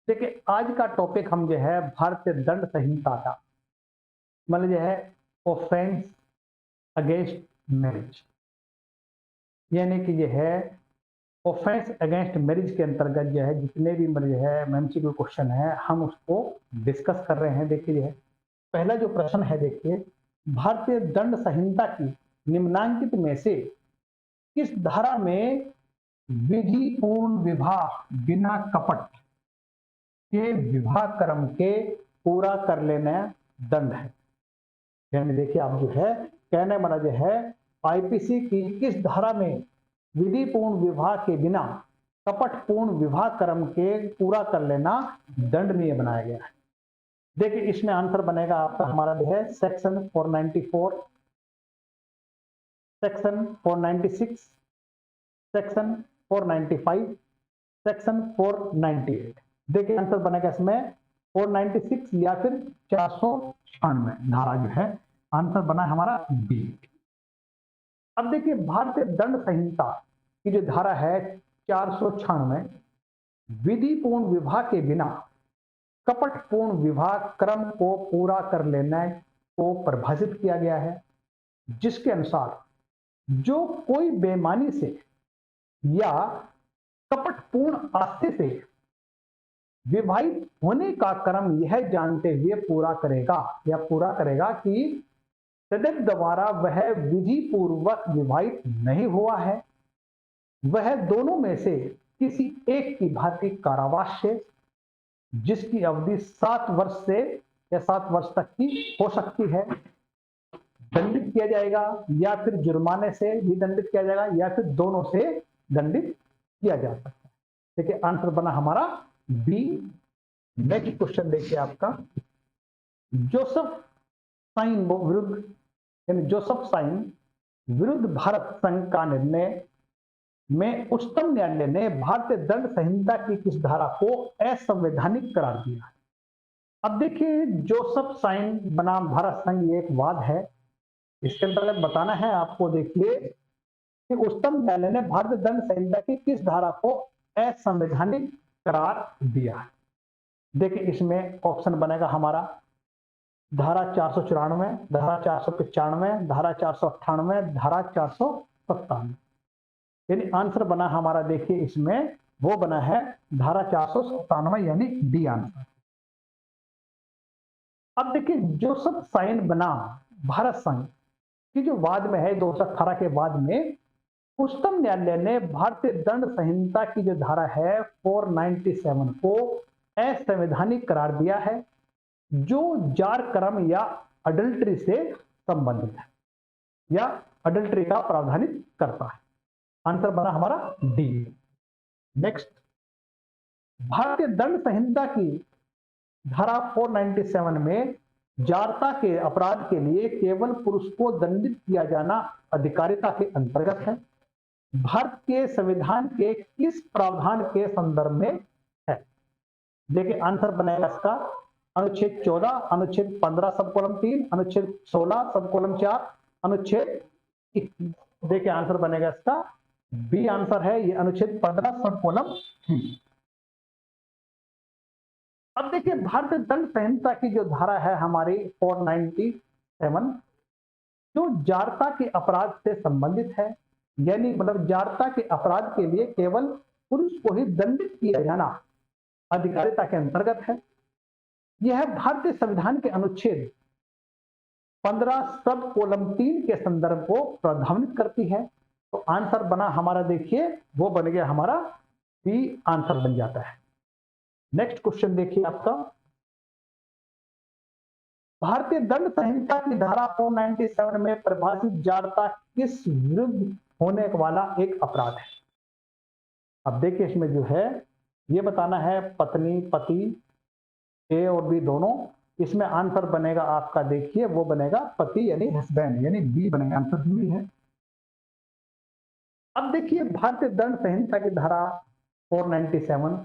देखिए आज का टॉपिक हम जो है भारतीय दंड संहिता का मतलब जो है ऑफेंस अगेंस्ट मैरिज, यानी कि जो है ऑफेंस अगेंस्ट मैरिज के अंतर्गत जो है जितने भी मतलब जो है एमसीक्यू क्वेश्चन है हम उसको डिस्कस कर रहे हैं। देखिए जो है पहला जो प्रश्न है, देखिए भारतीय दंड संहिता की निम्नांकित में से किस धारा में विधि पूर्ण विवाह बिना कपट के विवाह क्रम के पूरा कर लेना दंड है। यानी देखिए आप जो है कहने वाला जो है आईपीसी की किस धारा में विधि पूर्ण विवाह के बिना कपट पूर्ण विवाह क्रम के पूरा कर लेना दंडनीय बनाया गया है। देखिए इसमें आंसर बनेगा आपका हमारा जो है सेक्शन 494, सेक्शन 496, सेक्शन 495, सेक्शन 498। देखिए आंसर बनेगा इसमें 496 या फिर 496 धारा जो है आंसर बना हमारा बी। अब देखिए भारतीय दंड संहिता की जो धारा है 496, विधि पूर्ण विवाह के बिना कपट पूर्ण विवाह क्रम को पूरा कर लेने को परिभाषित किया गया है, जिसके अनुसार जो कोई बेईमानी से या कपटपूर्ण आस्थे से विवाहित होने का क्रम यह जानते हुए पूरा करेगा या पूरा करेगा कि सदस्य द्वारा वह विधि पूर्वक विवाहित नहीं हुआ है, वह दोनों में से किसी एक की भांति कारावास से जिसकी अवधि 7 वर्ष से या 7 वर्ष तक की हो सकती है दंडित किया जाएगा, या फिर जुर्माने से भी दंडित किया जाएगा, या फिर दोनों से दंडित किया जा सकता है। देखिए आंसर बना हमारा बी। नेक्स्ट क्वेश्चन देखिए आपका, जोसेफ साइन विरुद्ध यानी जोसेफ साइन विरुद्ध भारत संघ का निर्णय में उच्चतम न्यायालय ने भारतीय दंड संहिता की किस धारा को असंवैधानिक करार दिया? अब देखिए जोसेफ साइन बनाम भारत संघ ये एक वाद है, इसके अंतर्गत बताना है आपको। देखिए कि उच्चतम न्यायालय ने भारतीय दंड संहिता की किस धारा को असंवैधानिक करार दिया है। देखिए इसमें ऑप्शन बनेगा हमारा धारा 494, धारा 495, धारा 498, धारा 497। यानी आंसर बना हमारा देखिए इसमें वो बना है धारा 497 यानी डी आंसर। अब देखिए जोसेफ साइन बनाम भारत संघ की जो वाद में है 2018 के बाद में उच्चतम न्यायालय ने भारतीय दंड संहिता की जो धारा है 497 को असंवैधानिक करार दिया है, जो जार कर्म या अडल्ट्री से संबंधित है या अडल्ट्री का प्रावधानित करता है। आंसर बना हमारा डी। नेक्स्ट, भारतीय दंड संहिता की धारा 497 में जारता के अपराध के लिए केवल पुरुष को दंडित किया जाना अधिकारिता के अंतर्गत है, भारत के संविधान के किस प्रावधान के संदर्भ में है? देखिए आंसर बनेगा इसका अनुच्छेद 14, अनुच्छेद 15 सब कॉलम 3, अनुच्छेद 16 सब कॉलम 4, अनुच्छेद 21। देखिए आंसर बनेगा इसका बी आंसर है, ये अनुच्छेद 15 सब कॉलम 3। अब देखिए भारतीय दंड संहिता की जो धारा है हमारी 497 जो जारता के अपराध से संबंधित है, यानी मतलब जारता के अपराध के लिए केवल पुरुष को ही दंडित किया जाना अधिकारिता के अंतर्गत है। यह भारतीय संविधान के अनुच्छेद 15 सब कॉलम 3 के संदर्भ को प्रावधानित करती है। तो आंसर बना हमारा देखिए वो बन गया हमारा बी आंसर बन जाता है। नेक्स्ट क्वेश्चन देखिए आपका, भारतीय दंड संहिता की धारा 497 में परिभाषित जारता किस विरुद्ध होने वाला एक अपराध है? अब देखिए इसमें जो है ये बताना है पत्नी पति ए और बी दोनों, इसमें आंसर बनेगा आपका देखिए वो बनेगा पति यानी हस्बैंड, यानी बी बनेगा आंसर बी है। अब देखिए भारतीय दंड संहिता की धारा 497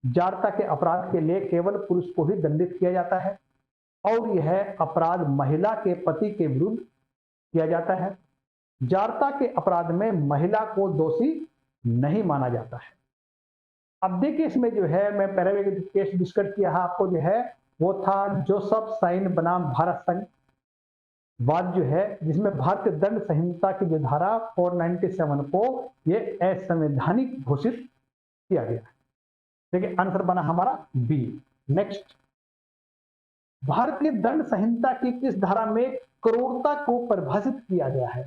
जारता के अपराध के लिए केवल पुरुष को ही दंडित किया जाता है और यह अपराध महिला के पति के विरुद्ध किया जाता है। जारता के अपराध में महिला को दोषी नहीं माना जाता है। अब देखिए इसमें जो है मैं पहले भी केस डिस्कस किया है आपको जो है वो था जोसेफ साइन बनाम भारत संघ वाद जो है जिसमें भारतीय दंड संहिता की जो धारा 497 को ये असंवैधानिक घोषित किया गया। देखिए आंसर बना हमारा बी। नेक्स्ट, भारतीय दंड संहिता की किस धारा में क्रूरता को परिभाषित किया गया है,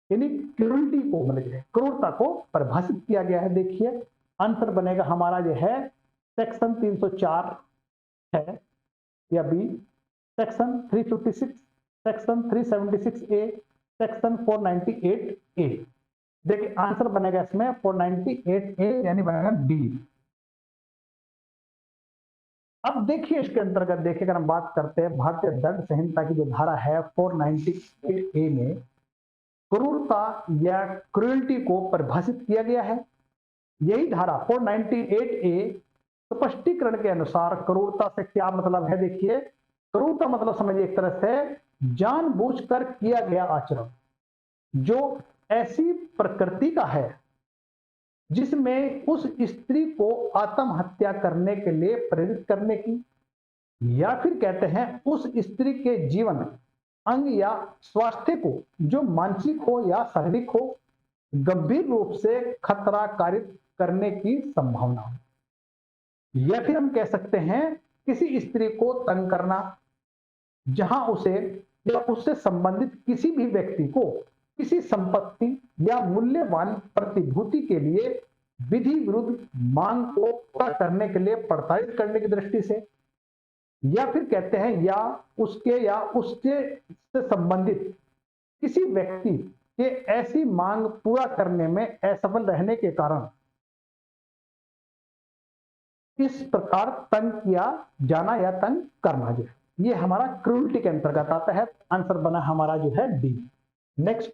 यानी क्रूरटी को मतलब क्रूरता को परिभाषित किया गया है। देखिए आंसर बनेगा हमारा जो है सेक्शन 304 है या बी, सेक्शन 356, सेक्शन 376 ए, सेक्शन 498 ए। देखिए आंसर बनेगा इसमें 498 ए यानी बनेगा बी। अब देखिए इसके अंतर्गत देखिए अगर हम बात करते हैं भारतीय दंड संहिता की जो धारा है 498 ए में क्रूरता या क्रूरटी को परिभाषित किया गया है। यही धारा 498 ए स्पष्टीकरण के अनुसार क्रूरता से क्या मतलब है। देखिए क्रूरता मतलब समझिए एक तरह से जानबूझकर किया गया आचरण जो ऐसी प्रकृति का है जिसमें उस स्त्री को आत्महत्या करने के लिए प्रेरित करने की या फिर कहते हैं उस स्त्री के जीवन अंग या स्वास्थ्य को जो मानसिक हो या शारीरिक हो गंभीर रूप से खतरा कारित करने की संभावना हो। या फिर हम कह सकते हैं किसी स्त्री को तंग करना जहां उसे या उससे संबंधित किसी भी व्यक्ति को किसी संपत्ति या मूल्यवान प्रतिभूति के लिए विधि विरुद्ध मांग को पूरा करने के लिए प्रताड़ित करने की दृष्टि से, या फिर कहते हैं या उसके से संबंधित किसी व्यक्ति के ऐसी मांग पूरा करने में असफल रहने के कारण इस प्रकार तंग किया जाना या तंग करना जो ये हमारा क्रूरटी के अंतर्गत आता है। आंसर बना हमारा जो है डी। नेक्स्ट,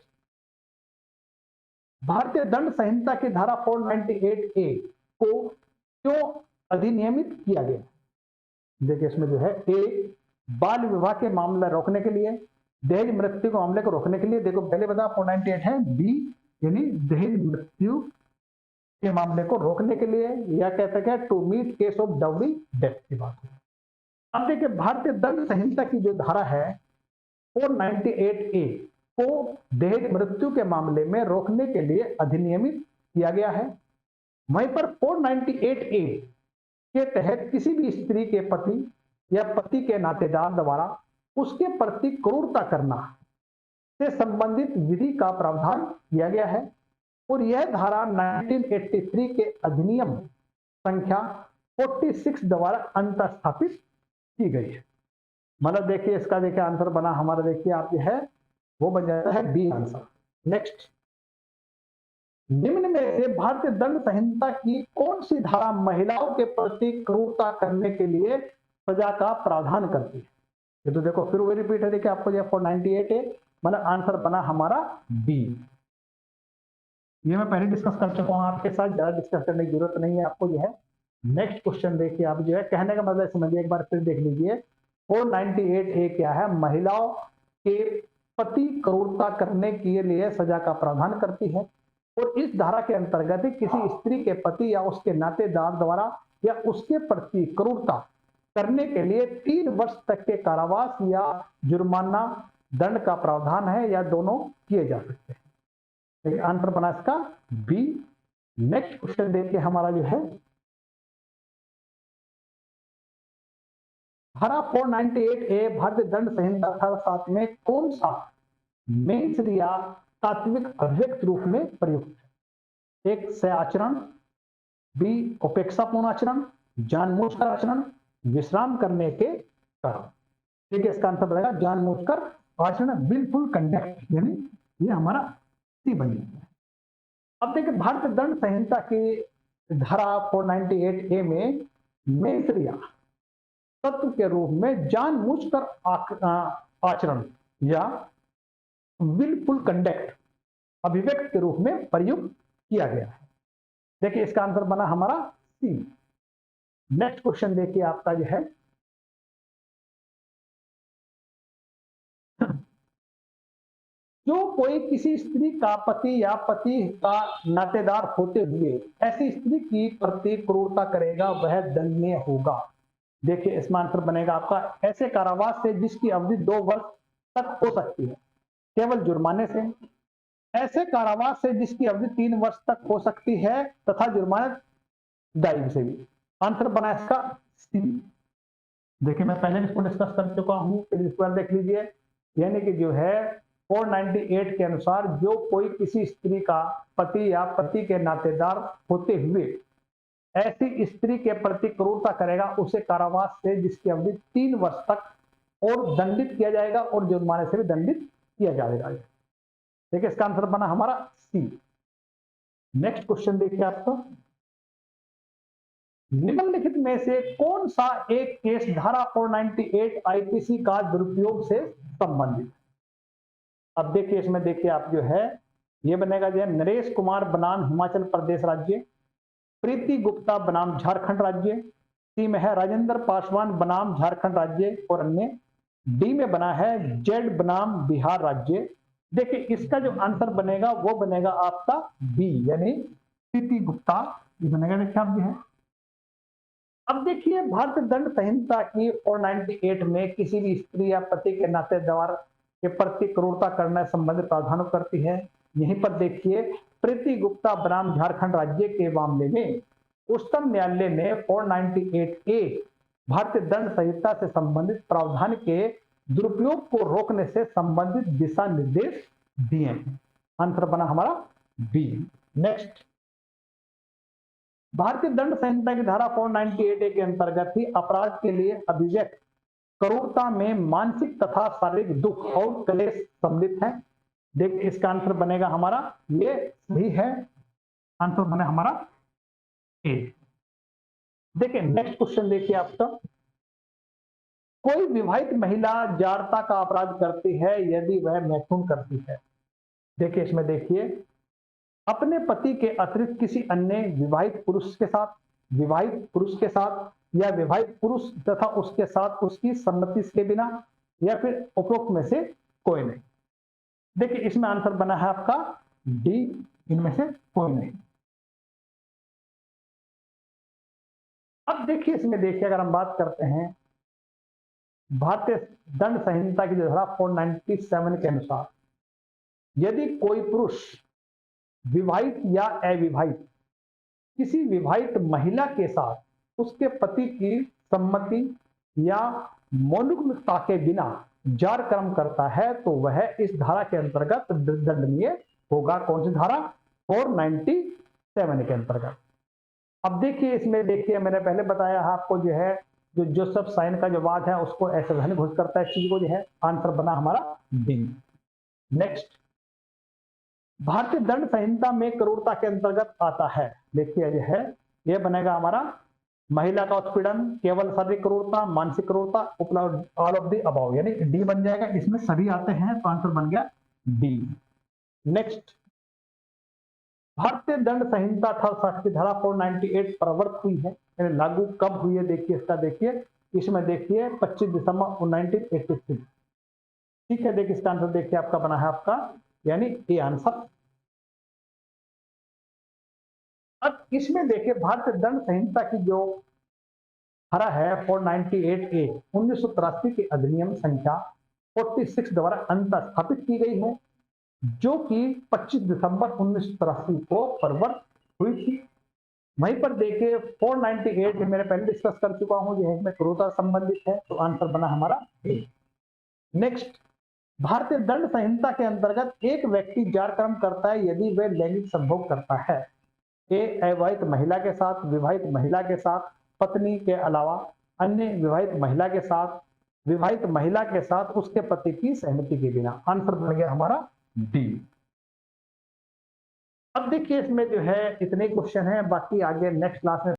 भारतीय दंड संहिता की धारा 498 ए को क्यों अधिनियमित किया गया। देखिए इसमें जो है ए बाल विवाह के मामला रोकने के लिए, दहेज मृत्यु के मामले को रोकने के लिए, देखो पहले बता 498 है बी यानी दहेज मृत्यु के मामले को रोकने के लिए, या कहते हैं to meet case of dowry death की बात है। अब देखिए भारतीय दंड संहिता की जो धारा है 498 ए को दहेज मृत्यु के मामले में रोकने के लिए अधिनियमित किया गया है। वहीं पर 498 ए के तहत किसी भी स्त्री के पति या पति के नातेदार द्वारा उसके प्रति क्रूरता करना से संबंधित विधि का प्रावधान किया गया है और यह धारा 1983 के अधिनियम संख्या 46 द्वारा अंतस्थापित की गई है। मतलब देखिए इसका देखिए आंसर बना हमारा देखिए आप जो है वो बन जाता है बी आंसर। नेक्स्ट, निम्न में से भारतीय दंड संहिता की कौन सी धारा महिलाओं के प्रति क्रूरता करने के लिए सजा का प्रावधान करती है। ये तो देखो फिर वही रिपीट है, देखिए आपको जो 498 है मतलब आंसर बना हमारा बी। ये मैं पहले डिस्कस कर चुका हूं आपके साथ, ज्यादा डिस्कस करने की जरूरत नहीं है आपको जो है। नेक्स्ट क्वेश्चन देखिए आप जो है कहने का मतलब समझिए एक बार फिर देख लीजिए 498 ए क्या है, महिलाओं के पति क्रूरता करने के लिए सजा का प्रावधान करती है और इस धारा के अंतर्गत किसी स्त्री के पति या उसके नातेदार द्वारा या उसके प्रति क्रूरता करने के लिए 3 वर्ष तक के कारावास या जुर्माना दंड का प्रावधान है या दोनों किए जा सकते हैं। आंसर बना इसका बी। नेक्स्ट क्वेश्चन देखिए हमारा जो है धारा 498 ए भारतीय दंड संहिता 7 में कौन सा मेंस या तात्विक अभिव्यक्ति रूप में प्रयुक्त है। एक से आचरण, बी उपेक्षापूर्ण आचरण, जानबूझकर आचरण, विश्राम करने के कारण। ठीक है इसका आंसर बनेगा जानबूझकर आचरण, विलफुल कंडक्ट, यानी ये हमारा सी बन जाता है। अब देखिए भारतीय दंड संहिता की धारा 498 ए में मेंस या तत्व के रूप में जानबूझकर आचरण या विलफुल कंडक्ट अभिव्यक्ति के रूप में प्रयुक्त किया गया है। देखिए इसका आंसर बना हमारा सी। नेक्स्ट क्वेश्चन देखिए आपका जो है जो कोई किसी स्त्री का पति या पति का नातेदार होते हुए ऐसी स्त्री की प्रति क्रूरता करेगा वह दंडनीय होगा। देखिए इसमें आंसर बनेगा आपका ऐसे कारावास से जिसकी अवधि 2 वर्ष तक हो सकती है केवल जुर्माने से, ऐसे कारावास से जिसकी अवधि 3 वर्ष तक हो सकती है तथा जुर्माने दायित्व से भी। आंसर बना इसका सी। देखिए मैं पहले इसको डिस्कस कर चुका हूं, फिर इस पर देख लीजिए। यानी कि जो है 498 के अनुसार जो कोई किसी स्त्री का पति या पति के नातेदार होते हुए ऐसी स्त्री के प्रति क्रूरता करेगा उसे कारावास से जिसकी अवधि 3 वर्ष तक और दंडित किया जाएगा और जुर्माने से भी दंडित किया जाएगा। देखिए इसका आंसर बना हमारा सी। नेक्स्ट क्वेश्चन देखिए आपका, निम्नलिखित में से कौन सा एक केस धारा 498 आईपीसी का दुरुपयोग से संबंधित। अब देखिए इसमें देखिए आप जो है ये बनेगा जो है नरेश कुमार बनाम हिमाचल प्रदेश राज्य, प्रीति गुप्ता बनाम झारखंड राज्य, सी में है राजेंद्र पासवान बनाम झारखंड राज्य और अन्य, डी में बना है जेड बनाम बिहार राज्य। देखिए इसका जो आंसर बनेगा वो बनेगा आपका बी यानी प्रीति गुप्ता, ये बनेगा। देखिए आप जो है अब देखिए भारतीय दंड संहिता की 498 में किसी भी स्त्री या पति के नातेदार के प्रति क्रूरता करने संबंधित प्रावधान करती है। यहीं पर देखिए प्रीति गुप्ता बनाम झारखंड राज्य के मामले में उच्चतम न्यायालय ने 498 ए भारतीय दंड संहिता से संबंधित प्रावधान के दुरुपयोग को रोकने से संबंधित दिशा निर्देश दिए हैं। आंसर बना हमारा बी। नेक्स्ट, भारतीय दंड संहिता की धारा 498 ए के अंतर्गत ही अपराध के लिए अभिव्यक्त क्रूरता में मानसिक तथा शारीरिक दुख और क्लेश सम्मिलित है। देखिए इसका आंसर बनेगा हमारा ये सही है, आंसर बने हमारा ए। देखिए नेक्स्ट क्वेश्चन देखिए आपका, कोई विवाहित महिला जारता का अपराध करती है यदि वह मैथुन करती है। देखिए इसमें देखिए अपने पति के अतिरिक्त किसी अन्य विवाहित पुरुष के साथ या विवाहित पुरुष तथा उसके साथ उसकी सम्मति के बिना या फिर उपरोक्त में से कोई नहीं। देखिए इसमें आंसर बना है आपका डी, इनमें से कोई नहीं। अब देखिए इसमें देखिए अगर हम बात करते हैं भारतीय दंड संहिता की धारा 497 के अनुसार यदि कोई पुरुष विवाहित या अविवाहित किसी विवाहित महिला के साथ उसके पति की सम्मति या मौलिकता के बिना जार कर्म करता है तो वह इस धारा के अंतर्गत दंडनीय होगा। कौन सी धारा? 497 के अंतर्गत। अब देखिए इसमें देखिए मैंने पहले बताया है आपको जो है जो जोसेफ साइन का जो वाद है उसको ऐसे घोषित करता है चीज को जो है। आंसर बना हमारा डी। नेक्स्ट, भारतीय दंड संहिता में क्रूरता के अंतर्गत आता है। देखिए जो है ये बनेगा हमारा महिला का उत्पीड़न, केवल शारीरिक क्रूरता, मानसिक क्रूरता, उपलब्ध ऑल ऑफ द अबव, यानी डी बन जाएगा। इसमें सभी आते हैं तो आंसर बन गया डी। नेक्स्ट, भारतीय दंड संहिता 68 की धारा 498 प्रवर्तित हुई है, यानी लागू कब हुई है? देखिए इसका देखिए इसमें देखिए 25 दिसंबर 1983। ठीक है, देखिए इसका आंसर देखिए आपका बना है आपका यानी ए आंसर। अब इसमें देखिए भारतीय दंड संहिता की जो धारा है 498 ए 1983 के अधिनियम संख्या 46 द्वारा अंतस्थापित की गई है जो कि 25 दिसंबर 1983 को प्रवर्तित हुई थी। वहीं पर देखिए 498 मेरे पहले डिस्कस कर चुका हूं जो है इसमें क्रूरता संबंधित है तो आंसर बना हमारा ए। नेक्स्ट, भारतीय दंड संहिता के अंतर्गत एक व्यक्ति जार कर्म करता है यदि वह लैंगिक संभोग करता है ए अविवाहित महिला के साथ, विवाहित महिला के साथ, पत्नी के अलावा अन्य विवाहित महिला के साथ उसके पति की सहमति के बिना। आंसर बन गया हमारा डी। अब देखिए इसमें जो है इतने क्वेश्चन हैं, बाकी आगे नेक्स्ट क्लास में